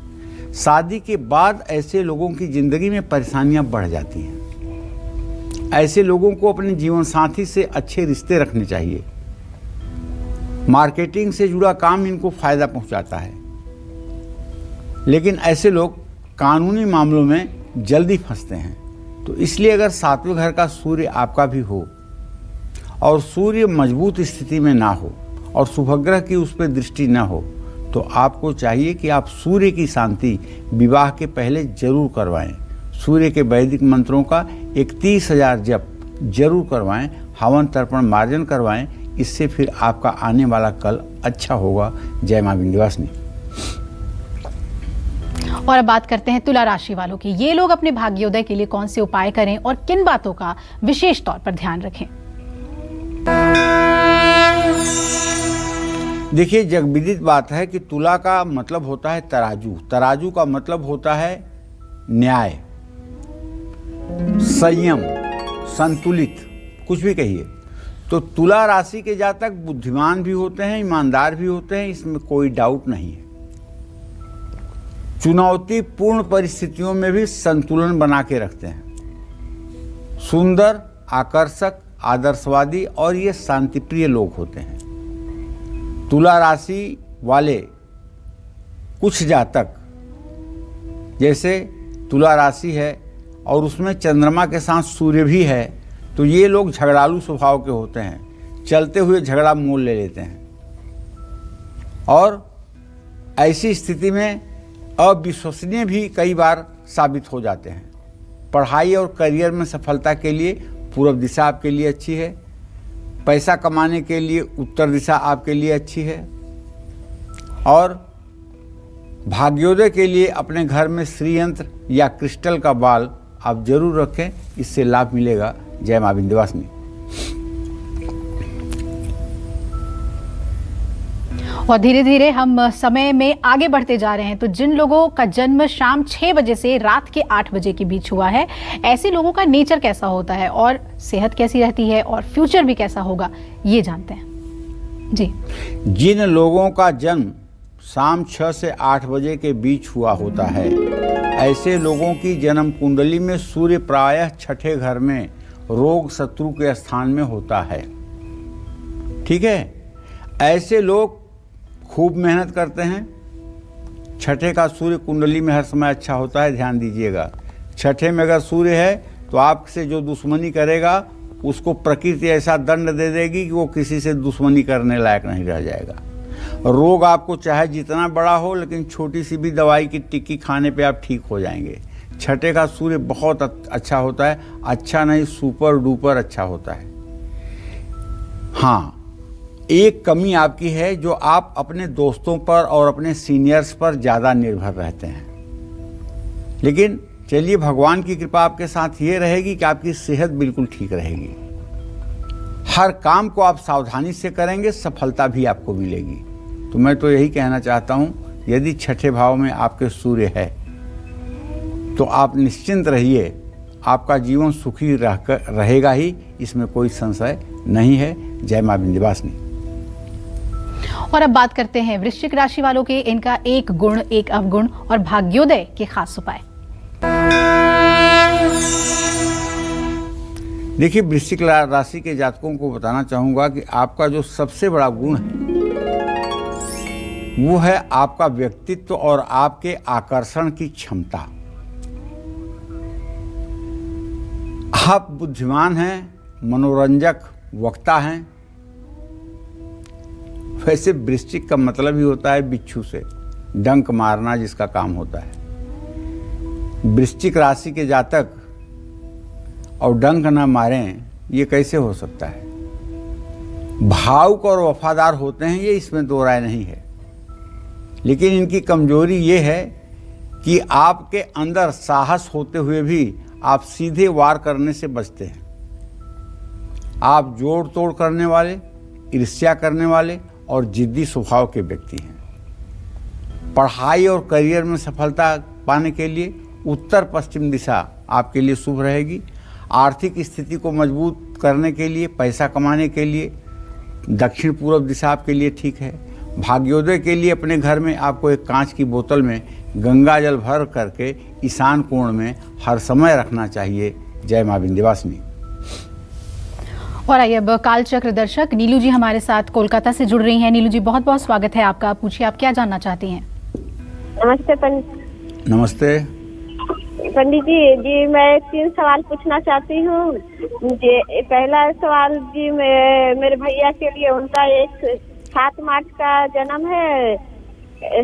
शादी के बाद ऐसे लोगों की जिंदगी में परेशानियां बढ़ जाती हैं। ऐसे लोगों को अपने जीवन साथी से अच्छे रिश्ते रखने चाहिए। मार्केटिंग से जुड़ा काम इनको फायदा पहुंचाता है, लेकिन ऐसे लोग कानूनी मामलों में जल्दी फंसते हैं। तो इसलिए अगर 7वें घर का सूर्य आपका भी हो और सूर्य मजबूत स्थिति में ना हो और शुभग्रह की उस पर दृष्टि ना हो तो आपको चाहिए कि आप सूर्य की शांति विवाह के पहले जरूर करवाएं। सूर्य के वैदिक मंत्रों का 31,000 जप जरूर करवाएं, हवन तर्पण मार्जन करवाएं। इससे फिर आपका आने वाला कल अच्छा होगा। जय मां विंध्यवासिनी। और अब बात करते हैं तुला राशि वालों की। ये लोग अपने भाग्योदय के लिए कौन से उपाय करें और किन बातों का विशेष तौर पर ध्यान रखें? देखिए, जगविदित बात है कि तुला का मतलब होता है तराजू। तराजू का मतलब होता है न्याय, संयम, संतुलित, कुछ भी कहिए। तो तुला राशि के जातक बुद्धिमान भी होते हैं, ईमानदार भी होते हैं, इसमें कोई डाउट नहीं है। चुनौतीपूर्ण परिस्थितियों में भी संतुलन बना के रखते हैं। सुंदर, आकर्षक, आदर्शवादी और ये शांतिप्रिय लोग होते हैं। तुला राशि वाले कुछ जातक, जैसे तुला राशि है और उसमें चंद्रमा के साथ सूर्य भी है, तो ये लोग झगड़ालू स्वभाव के होते हैं, चलते हुए झगड़ा मोल ले लेते हैं और ऐसी स्थिति में अविश्वसनीय भी कई बार साबित हो जाते हैं। पढ़ाई और करियर में सफलता के लिए पूर्व दिशा आपके लिए अच्छी है। पैसा कमाने के लिए उत्तर दिशा आपके लिए अच्छी है और भाग्योदय के लिए अपने घर में श्रीयंत्र या क्रिस्टल का बाल आप जरूर रखें, इससे लाभ मिलेगा। जय मां विंध्यवासिनी। और धीरे धीरे हम समय में आगे बढ़ते जा रहे हैं। तो जिन लोगों का जन्म शाम 6 बजे से रात के 8 बजे के बीच हुआ है, ऐसे लोगों का नेचर कैसा होता है और सेहत कैसी रहती है और फ्यूचर भी कैसा होगा, ये जानते हैं जी। जिन लोगों का जन्म शाम 6 से 8 बजे के बीच हुआ होता है, ऐसे लोगों की जन्म कुंडली में सूर्य प्रायः 6ठे घर में रोग शत्रु के स्थान में होता है। ठीक है, ऐसे लोग खूब मेहनत करते हैं। 6ठे का सूर्य कुंडली में हर समय अच्छा होता है, ध्यान दीजिएगा। 6ठे में अगर सूर्य है तो आपसे जो दुश्मनी करेगा उसको प्रकृति ऐसा दंड दे देगी कि वो किसी से दुश्मनी करने लायक नहीं रह जाएगा। रोग आपको चाहे जितना बड़ा हो, लेकिन छोटी सी भी दवाई की टिक्की खाने पे आप ठीक हो जाएंगे। 6ठे का सूर्य बहुत अच्छा होता है, अच्छा नहीं सुपर डुपर अच्छा होता है। हाँ, एक कमी आपकी है, जो आप अपने दोस्तों पर और अपने सीनियर्स पर ज़्यादा निर्भर रहते हैं। लेकिन चलिए, भगवान की कृपा आपके साथ ये रहेगी कि आपकी सेहत बिल्कुल ठीक रहेगी। हर काम को आप सावधानी से करेंगे, सफलता भी आपको मिलेगी। तो मैं तो यही कहना चाहता हूँ, यदि छठे भाव में आपके सूर्य है तो आप निश्चिंत रहिए, आपका जीवन सुखी रहेगा ही, इसमें कोई संशय नहीं है। जय मां विंध्यवासिनी। और अब बात करते हैं वृश्चिक राशि वालों के, इनका एक गुण, एक अवगुण और भाग्योदय के खास उपाय। देखिए, वृश्चिक राशि के जातकों को बताना चाहूंगा कि आपका जो सबसे बड़ा गुण है वो है आपका व्यक्तित्व और आपके आकर्षण की क्षमता। आप बुद्धिमान हैं, मनोरंजक वक्ता हैं। वैसे वृश्चिक का मतलब ही होता है बिच्छू से डंक मारना, जिसका काम होता है। वृश्चिक राशि के जातक और डंक ना मारें, ये कैसे हो सकता है? भावुक और वफादार होते हैं, ये इसमें दो राय नहीं है। लेकिन इनकी कमजोरी ये है कि आपके अंदर साहस होते हुए भी आप सीधे वार करने से बचते हैं। आप जोड़ तोड़ करने वाले, ईर्ष्या करने वाले और जिद्दी स्वभाव के व्यक्ति हैं। पढ़ाई और करियर में सफलता पाने के लिए उत्तर पश्चिम दिशा आपके लिए शुभ रहेगी। आर्थिक स्थिति को मजबूत करने के लिए, पैसा कमाने के लिए दक्षिण पूर्व दिशा आपके लिए ठीक है। भाग्योदय के लिए अपने घर में आपको एक कांच की बोतल में गंगा जल भर करके ईशान कोण में हर समय रखना चाहिए। जय मां विंध्यवासिनी। और आइए अब कालचक्र दर्शक नीलू जी हमारे साथ कोलकाता से जुड़ रही हैं। नीलू जी, बहुत बहुत स्वागत है आपका। पूछिए, आप क्या जानना चाहती हैं? नमस्ते पंडित। नमस्ते पंडित जी। जी मैं 3 सवाल पूछना चाहती हूँ। जी पहला सवाल जी मेरे भैया के लिए, उनका एक 7 मार्च का जन्म है,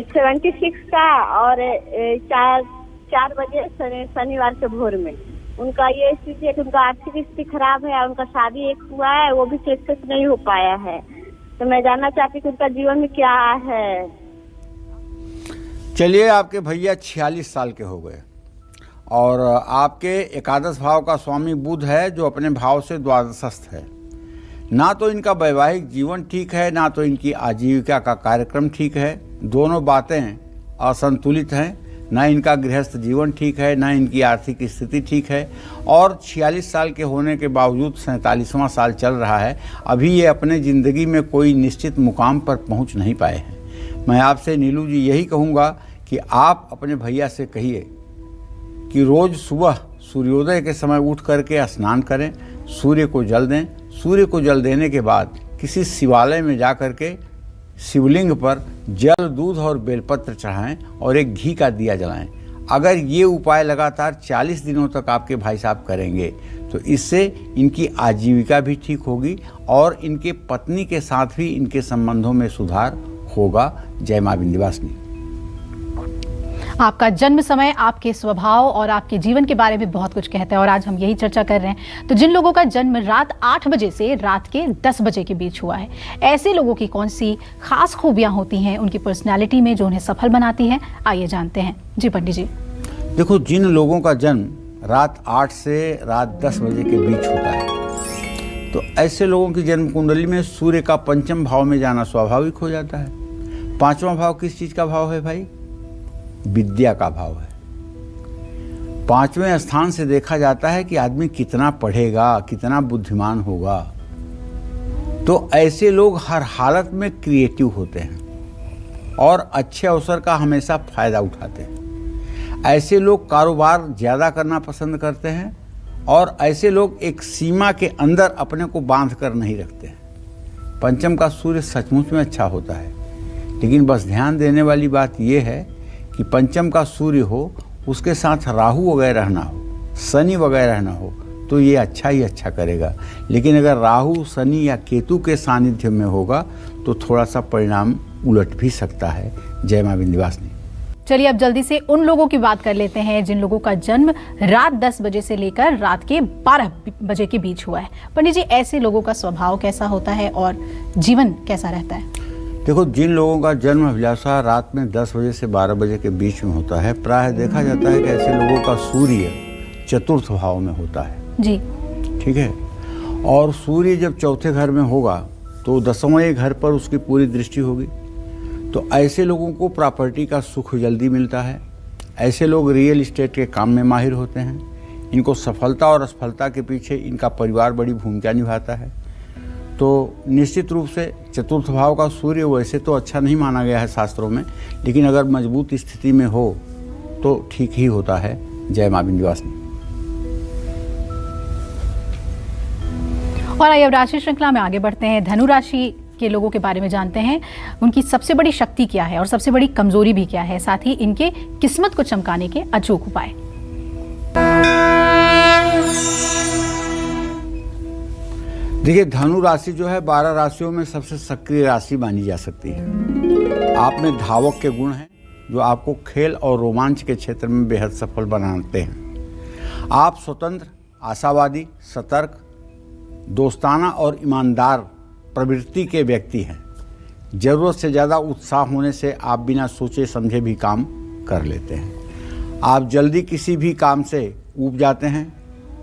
76 का, और 4 बजे शनिवार के भोर में। उनका ये स्थिति है कि उनका आर्थिक स्थिति खराब है और उनका शादी एक हुआ है, वो भी सक्सेस नहीं हो पाया है। तो मैं जानना चाहती हूँ उनका जीवन में क्या है। चलिए, आपके भैया 46 साल के हो गए और आपके एकादश भाव का स्वामी बुध है, जो अपने भाव से द्वादशस्थ है। ना तो इनका वैवाहिक जीवन ठीक है, ना तो इनकी आजीविका का कार्यक्रम ठीक है। दोनों बातें असंतुलित हैं। ना इनका गृहस्थ जीवन ठीक है, ना इनकी आर्थिक स्थिति ठीक है। और 46 साल के होने के बावजूद 47वां साल चल रहा है, अभी ये अपने ज़िंदगी में कोई निश्चित मुकाम पर पहुंच नहीं पाए हैं। मैं आपसे नीलू जी यही कहूँगा कि आप अपने भैया से कहिए कि रोज़ सुबह सूर्योदय के समय उठ करके स्नान करें, सूर्य को जल दें। सूर्य को जल देने के बाद किसी शिवालय में जा करके शिवलिंग पर जल, दूध और बेलपत्र चढ़ाएं और एक घी का दिया जलाएं। अगर ये उपाय लगातार 40 दिनों तक आपके भाई साहब करेंगे तो इससे इनकी आजीविका भी ठीक होगी और इनके पत्नी के साथ भी इनके संबंधों में सुधार होगा। जय मां विंध्यवासिनी। आपका जन्म समय आपके स्वभाव और आपके जीवन के बारे में बहुत कुछ कहता है और आज हम यही चर्चा कर रहे हैं। तो जिन लोगों का जन्म रात 8 बजे से रात के 10 बजे के बीच हुआ है, ऐसे लोगों की कौन सी खास खूबियां होती हैं उनकी पर्सनालिटी में जो उन्हें सफल बनाती है, आइए जानते हैं। जी पंडित जी। देखो, जिन लोगों का जन्म रात 8 से रात 10 बजे के बीच होता है, तो ऐसे लोगों की जन्म कुंडली में सूर्य का 5वें भाव में जाना स्वाभाविक हो जाता है। 5वां भाव किस चीज का भाव है भाई? विद्या का भाव है। 5वें स्थान से देखा जाता है कि आदमी कितना पढ़ेगा, कितना बुद्धिमान होगा। तो ऐसे लोग हर हालत में क्रिएटिव होते हैं और अच्छे अवसर का हमेशा फायदा उठाते हैं। ऐसे लोग कारोबार ज़्यादा करना पसंद करते हैं और ऐसे लोग एक सीमा के अंदर अपने को बांध कर नहीं रखते हैं। 5म का सूर्य सचमुच में अच्छा होता है, लेकिन बस ध्यान देने वाली बात यह है कि 5म का सूर्य हो, उसके साथ राहु वगैरह ना हो, शनि वगैरह ना हो, तो ये अच्छा ही अच्छा करेगा। लेकिन अगर राहु, शनि या केतु के सानिध्य में होगा तो थोड़ा सा परिणाम उलट भी सकता है। जय मां विंध्यवासिनी। चलिए अब जल्दी से उन लोगों की बात कर लेते हैं जिन लोगों का जन्म रात 10 बजे से लेकर रात के 12 बजे के बीच हुआ है। पंडित जी, ऐसे लोगों का स्वभाव कैसा होता है और जीवन कैसा रहता है? देखो, जिन लोगों का जन्म अभिलाषा रात में 10 बजे से 12 बजे के बीच में होता है, प्रायः देखा जाता है कि ऐसे लोगों का सूर्य 4th भाव में होता है। जी, ठीक है। और सूर्य जब चौथे घर में होगा तो 10वें घर पर उसकी पूरी दृष्टि होगी। तो ऐसे लोगों को प्रॉपर्टी का सुख जल्दी मिलता है। ऐसे लोग रियल इस्टेट के काम में माहिर होते हैं। इनको सफलता और असफलता के पीछे इनका परिवार बड़ी भूमिका निभाता है। तो निश्चित रूप से चतुर्थ भाव का सूर्य वैसे तो अच्छा नहीं माना गया है शास्त्रों में, लेकिन अगर मजबूत स्थिति में हो तो ठीक ही होता है। जय मां विंध्यवासिनी। और आइए अब राशि श्रृंखला में आगे बढ़ते हैं। धनु राशि के लोगों के बारे में जानते हैं। उनकी सबसे बड़ी शक्ति क्या है और सबसे बड़ी कमजोरी भी क्या है, साथ ही इनके किस्मत को चमकाने के अचूक उपाय। देखिए, धनु राशि जो है 12 राशियों में सबसे सक्रिय राशि मानी जा सकती है। आप में धावक के गुण हैं जो आपको खेल और रोमांच के क्षेत्र में बेहद सफल बनाते हैं। आप स्वतंत्र, आशावादी, सतर्क, दोस्ताना और ईमानदार प्रवृत्ति के व्यक्ति हैं। जरूरत से ज़्यादा उत्साह होने से आप बिना सोचे समझे भी काम कर लेते हैं। आप जल्दी किसी भी काम से ऊब जाते हैं।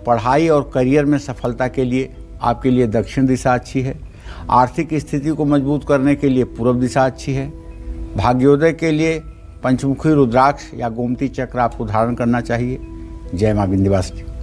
पढ़ाई और करियर में सफलता के लिए आपके लिए दक्षिण दिशा अच्छी है। आर्थिक स्थिति को मजबूत करने के लिए पूर्व दिशा अच्छी है। भाग्योदय के लिए पंचमुखी रुद्राक्ष या गोमती चक्र आपको धारण करना चाहिए। जय मां विंध्यवासिनी।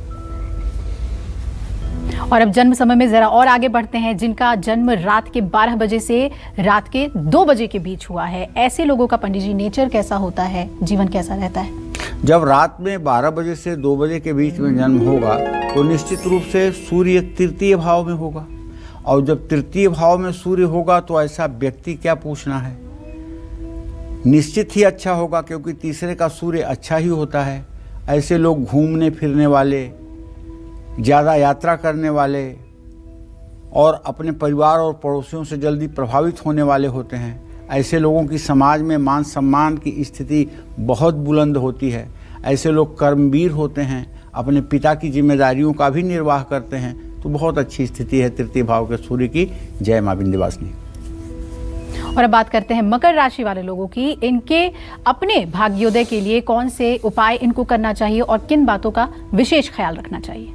और अब जन्म समय में जरा और आगे बढ़ते हैं। जिनका जन्म रात के 12 बजे से रात के 2 बजे के बीच हुआ है, ऐसे लोगों का पंडित जी नेचर कैसा होता है, जीवन कैसा रहता है? जब रात में 12 बजे से 2 बजे के बीच में जन्म होगा तो निश्चित रूप से सूर्य तृतीय भाव में होगा। और जब तृतीय भाव में सूर्य होगा तो ऐसा व्यक्ति क्या पूछना है, निश्चित ही अच्छा होगा, क्योंकि तीसरे का सूर्य अच्छा ही होता है। ऐसे लोग घूमने फिरने वाले, ज़्यादा यात्रा करने वाले और अपने परिवार और पड़ोसियों से जल्दी प्रभावित होने वाले होते हैं। ऐसे लोगों की समाज में मान सम्मान की स्थिति बहुत बुलंद होती है। ऐसे लोग कर्मवीर होते हैं, अपने पिता की जिम्मेदारियों का भी निर्वाह करते हैं। तो बहुत अच्छी स्थिति है तृतीय भाव के सूर्य की। जय मां विंध्यवासिनी। और अब बात करते हैं मकर राशि वाले लोगों की। इनके अपने भाग्योदय के लिए कौन से उपाय इनको करना चाहिए और किन बातों का विशेष ख्याल रखना चाहिए?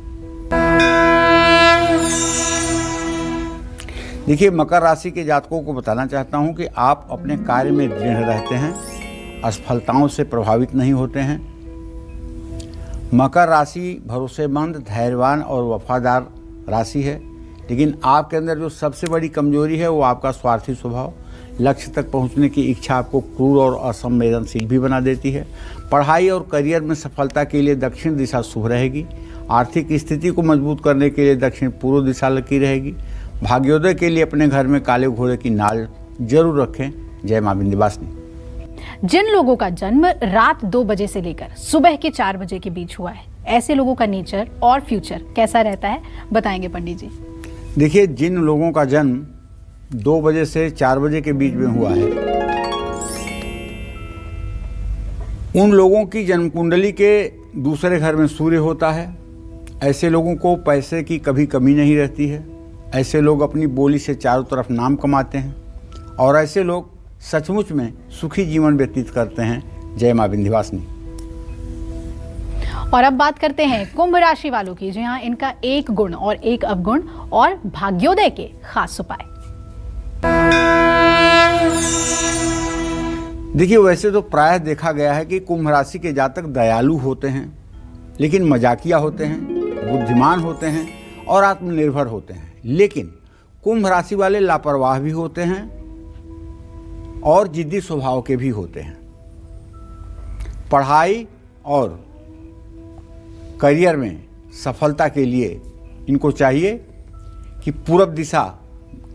देखिए, मकर राशि के जातकों को बताना चाहता हूं कि आप अपने कार्य में दृढ़ रहते हैं, असफलताओं से प्रभावित नहीं होते हैं। मकर राशि भरोसेमंद, धैर्यवान और वफादार राशि है, लेकिन आपके अंदर जो सबसे बड़ी कमजोरी है वो आपका स्वार्थी स्वभाव। लक्ष्य तक पहुंचने की इच्छा आपको क्रूर और असंवेदनशील भी बना देती है। पढ़ाई और करियर में सफलता के लिए दक्षिण दिशा शुभ रहेगी। आर्थिक स्थिति को मजबूत करने के लिए दक्षिण पूर्व दिशा लकी रहेगी। भाग्योदय के लिए अपने घर में काले घोड़े की नाल जरूर रखें। जय मां विंध्यवासिनी। जिन लोगों का जन्म रात 2 बजे से लेकर सुबह के 4 बजे के बीच हुआ है, ऐसे लोगों का नेचर और फ्यूचर कैसा रहता है, बताएंगे पंडित जी। देखिए, जिन लोगों का जन्म 2 बजे से 4 बजे के बीच में हुआ है, उन लोगों की जन्म कुंडली के दूसरे घर में सूर्य होता है। ऐसे लोगों को पैसे की कभी कमी नहीं रहती है। ऐसे लोग अपनी बोली से चारों तरफ नाम कमाते हैं और ऐसे लोग सचमुच में सुखी जीवन व्यतीत करते हैं। जय मां विंध्यवासिनी। और अब बात करते हैं कुंभ राशि वालों की। जी हाँ, इनका एक गुण और एक अवगुण और भाग्योदय के खास उपाय। देखिए, वैसे तो प्रायः देखा गया है कि कुंभ राशि के जातक दयालु होते हैं, लेकिन मजाकिया होते हैं, बुद्धिमान होते हैं और आत्मनिर्भर होते हैं। लेकिन कुंभ राशि वाले लापरवाह भी होते हैं और जिद्दी स्वभाव के भी होते हैं। पढ़ाई और करियर में सफलता के लिए इनको चाहिए कि पूरब दिशा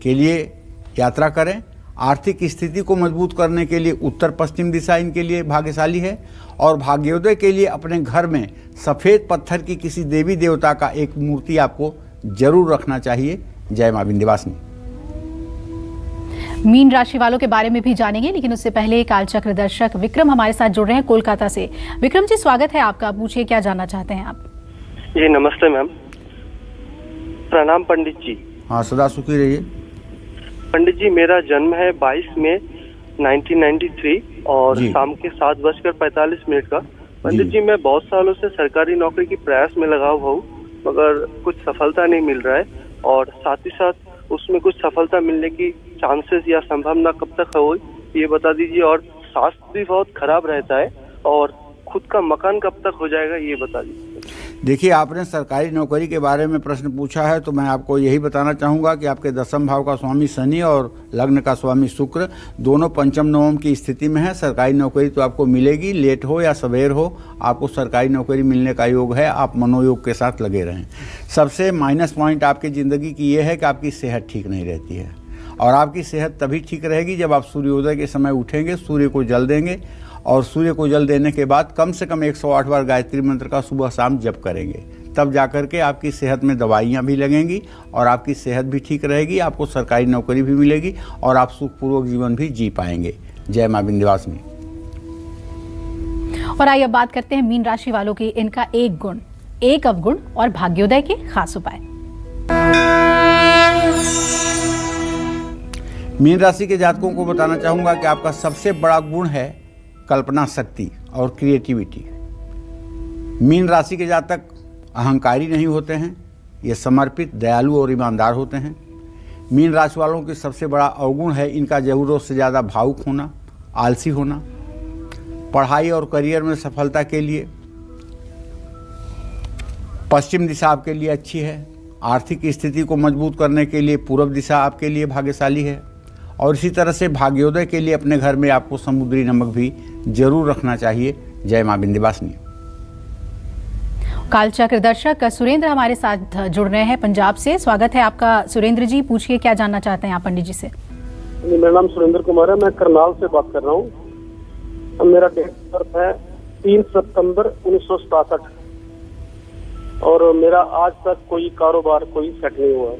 के लिए यात्रा करें। आर्थिक स्थिति को मजबूत करने के लिए उत्तर पश्चिम दिशा इनके लिए भाग्यशाली है। और भाग्योदय के लिए अपने घर में सफ़ेद पत्थर की किसी देवी देवता का एक मूर्ति आपको जरूर रखना चाहिए। जय मां विंध्यवासिनी। मीन राशि वालों के बारे में भी जानेंगे, लेकिन उससे पहले कालचक्र दर्शक विक्रम हमारे साथ जुड़ रहे हैं कोलकाता से। विक्रम जी, स्वागत है आपका। पूछिए, क्या जानना चाहते हैं आप? जी नमस्ते मैम। प्रणाम पंडित जी। हाँ, सदा सुखी रहिए। पंडित जी, मेरा जन्म है 22 मई 1993 और शाम के 7:45 का। पंडित जी, मैं बहुत सालों से सरकारी नौकरी की प्रयास में लगा हुआ हूँ, मगर कुछ सफलता नहीं मिल रहा है। और साथ ही साथ उसमें कुछ सफलता मिलने की चांसेस या संभावना कब तक हो ये बता दीजिए। और स्वास्थ्य भी बहुत खराब रहता है और खुद का मकान कब तक हो जाएगा ये बता दीजिए। देखिए, आपने सरकारी नौकरी के बारे में प्रश्न पूछा है तो मैं आपको यही बताना चाहूँगा कि आपके दसम भाव का स्वामी शनि और लग्न का स्वामी शुक्र दोनों पंचम नवम की स्थिति में है। सरकारी नौकरी तो आपको मिलेगी, लेट हो या सवेर हो आपको सरकारी नौकरी मिलने का योग है। आप मनोयोग के साथ लगे रहें। सबसे माइनस पॉइंट आपकी ज़िंदगी की ये है कि आपकी सेहत ठीक नहीं रहती है, और आपकी सेहत तभी ठीक रहेगी जब आप सूर्योदय के समय उठेंगे, सूर्य को जल देंगे, और सूर्य को जल देने के बाद कम से कम 108 बार गायत्री मंत्र का सुबह शाम जप करेंगे। तब जाकर के आपकी सेहत में दवाइयाँ भी लगेंगी और आपकी सेहत भी ठीक रहेगी, आपको सरकारी नौकरी भी मिलेगी और आप सुखपूर्वक जीवन भी जी पाएंगे। जय माँ विंध्यवासिनी। और आइए अब बात करते हैं मीन राशि वालों की, इनका एक गुण, एक अवगुण और भाग्योदय के खास उपाय। मीन राशि के जातकों को बताना चाहूँगा कि आपका सबसे बड़ा गुण है कल्पना शक्ति और क्रिएटिविटी। मीन राशि के जातक अहंकारी नहीं होते हैं, ये समर्पित, दयालु और ईमानदार होते हैं। मीन राशि वालों की सबसे बड़ा अवगुण है इनका ज़रूरत से ज़्यादा भावुक होना, आलसी होना। पढ़ाई और करियर में सफलता के लिए पश्चिम दिशा आपके लिए अच्छी है। आर्थिक स्थिति को मजबूत करने के लिए पूर्व दिशा आपके लिए भाग्यशाली है। और इसी तरह से भाग्योदय के लिए अपने घर में आपको समुद्री नमक भी जरूर रखना चाहिए। जय मां विंध्यवासिनी। कालचक्र दर्शक सुरेंद्र हमारे साथ जुड़ रहे हैं पंजाब से। स्वागत है आपका सुरेंद्र जी, पूछिए क्या जानना चाहते हैं आप पंडित जी से। मेरा नाम सुरेंद्र कुमार है, मैं करनाल से बात कर रहा हूँ। मेरा डेट ऑफ बर्थ है 3 सितंबर 1967 और मेरा आज तक कोई कारोबार कोई सेट नहीं हुआ है।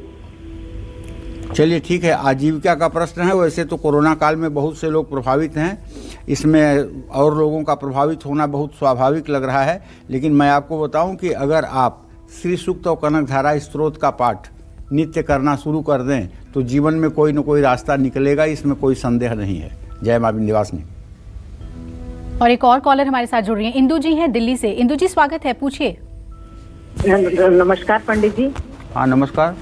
चलिए ठीक है, आजीविका का प्रश्न है। वैसे तो कोरोना काल में बहुत से लोग प्रभावित हैं, इसमें और लोगों का प्रभावित होना बहुत स्वाभाविक लग रहा है। लेकिन मैं आपको बताऊं कि अगर आप श्री सूक्त और कनकधारा स्त्रोत का पाठ नित्य करना शुरू कर दें तो जीवन में कोई न कोई रास्ता निकलेगा, इसमें कोई संदेह नहीं है। जय मां विंध्यवासिनी। और एक और कॉलर हमारे साथ जुड़ रही हैं, इंदू जी हैं दिल्ली से। इंदू जी स्वागत है, पूछिए। नमस्कार पंडित जी। हाँ नमस्कार।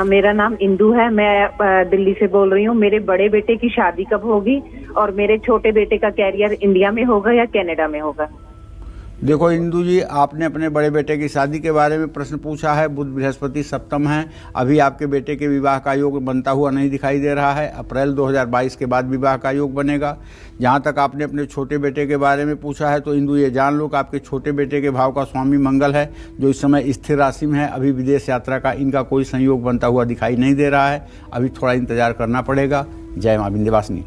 मेरा नाम इंदू है, मैं दिल्ली से बोल रही हूँ। मेरे बड़े बेटे की शादी कब होगी और मेरे छोटे बेटे का कैरियर इंडिया में होगा या कनाडा में होगा? देखो इंदू जी, आपने अपने बड़े बेटे की शादी के बारे में प्रश्न पूछा है। बुध बृहस्पति सप्तम है, अभी आपके बेटे के विवाह का योग बनता हुआ नहीं दिखाई दे रहा है। अप्रैल 2022 के बाद विवाह का योग बनेगा। जहाँ तक आपने अपने छोटे बेटे के बारे में पूछा है तो इंदू ये जान लो कि आपके छोटे बेटे के भाव का स्वामी मंगल है, जो इस समय स्थिर राशि में है। अभी विदेश यात्रा का इनका कोई संयोग बनता हुआ दिखाई नहीं दे रहा है, अभी थोड़ा इंतजार करना पड़ेगा। जय मां विंध्यवासिनी।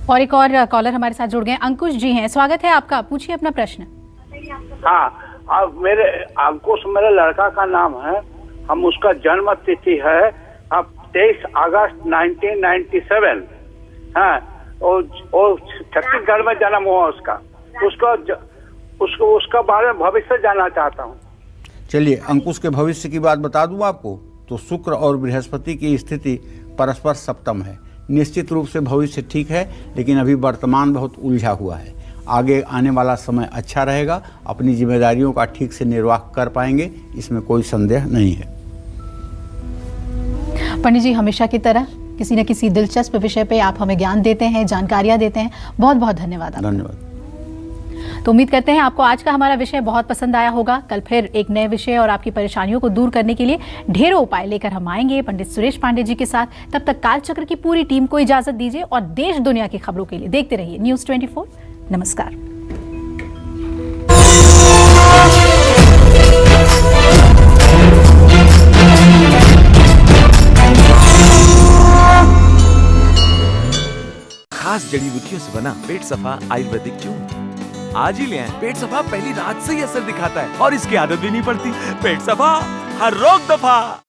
और एक और कॉलर हमारे साथ जुड़ गए, अंकुश जी हैं। स्वागत है आपका, पूछिए अपना प्रश्न। हाँ, मेरे अंकुश मेरे लड़का का नाम है, हम उसका जन्म तिथि है अब 23 अगस्त 1997। हाँ, और छत्तीसगढ़ में जन्म हुआ उसका बारे में भविष्य जानना चाहता हूँ। चलिए अंकुश के भविष्य की बात बता दूं आपको तो शुक्र और बृहस्पति की स्थिति परस्पर सप्तम है। निश्चित रूप से भविष्य ठीक है, लेकिन अभी वर्तमान बहुत उलझा हुआ है। आगे आने वाला समय अच्छा रहेगा, अपनी जिम्मेदारियों का ठीक से निर्वाह कर पाएंगे, इसमें कोई संदेह नहीं है। पंडित जी हमेशा की तरह किसी न किसी दिलचस्प विषय पे आप हमें ज्ञान देते हैं, जानकारियां देते हैं, बहुत बहुत धन्यवाद। धन्यवाद। तो उम्मीद करते हैं आपको आज का हमारा विषय बहुत पसंद आया होगा। कल फिर एक नए विषय और आपकी परेशानियों को दूर करने के लिए ढेरों उपाय लेकर हम आएंगे पंडित सुरेश पांडे जी के साथ। तब तक कालचक्र की पूरी टीम को इजाजत दीजिए और देश दुनिया की खबरों के लिए देखते रहिए न्यूज़ 24। नमस्कार। खास जड़ी बूटियों से बना पेट सफा आयुर्वेदिक चूर्ण आज ही ले आएं। पेट सफा पहली रात से ही असर दिखाता है और इसकी आदत भी नहीं पड़ती। पेट सफा, हर रोग दफा।